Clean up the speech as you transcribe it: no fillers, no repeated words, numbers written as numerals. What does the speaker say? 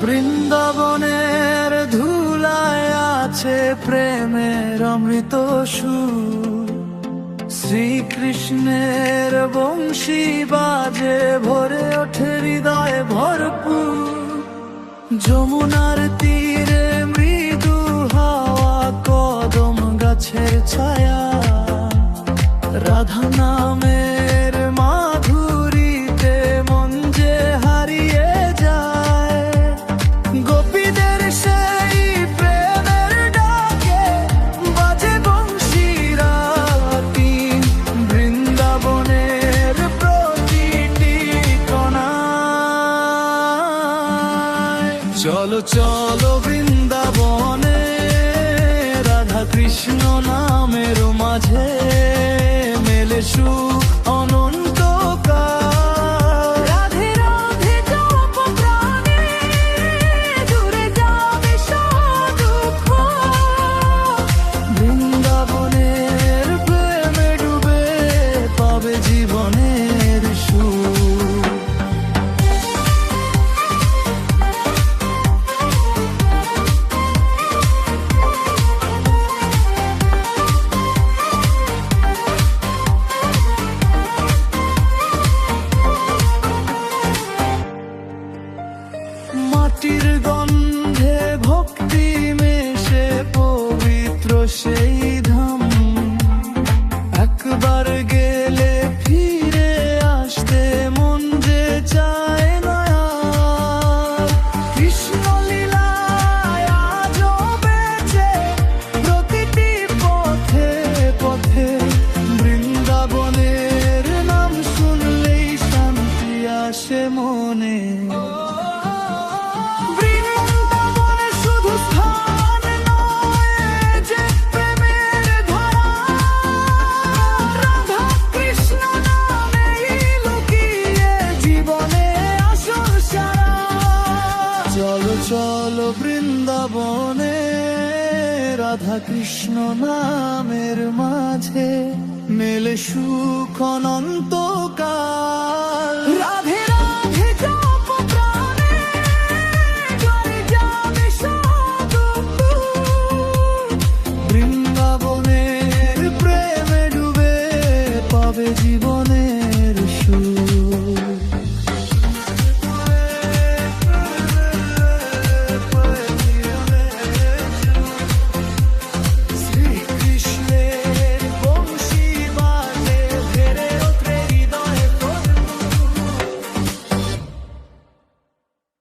বৃন্দাবনের ধুলায় আছে প্রেমের অমৃত সুর, শ্রীকৃষ্ণের বংশী বাজে ভরে ওঠে হৃদয়ে ভরপুর। যমুনার তীরে মৃদু হাওয়া, কদম গাছের ছায়া, রাধা নামের মাধুরীতে মন যে হারিয়ে যায়। গোপীদের সেই প্রেমের ডাকে বাজে বংশীরা তিন, বৃন্দাবনের প্রতিটি কোণায়। চলো চলো বৃন্দাবনে, রাধা কৃষ্ণ নামের মাঝে মেলে সুখ অনন্তকাল। রাধে রাধে জপ প্রাণে, দূরে যাবে সব দুঃখ। বৃন্দাবনের প্রেমে ডুবে পাবে জীবনের সুখ। মাটির গন্ধে ভক্তি মেশে পবিত্র সেই ধাম, একবার গেলে ফিরে আসতে মন যে চায় না আর। কৃষ্ণ লীলায় আজও বেঁচে প্রতিটি পথে পথে, বৃন্দাবনের নাম শুনলেই শান্তি আসে মনে। বৃন্দাবনে শুধু স্থান নয়, যে প্রেমের ধারা, রাধা কৃষ্ণ নামেই লুকিয়ে জীবনে আসল সারা। চলো চলো বৃন্দাবনে, রাধা কৃষ্ণ নামের মাঝে মেলে সুখ অনন্তকাল।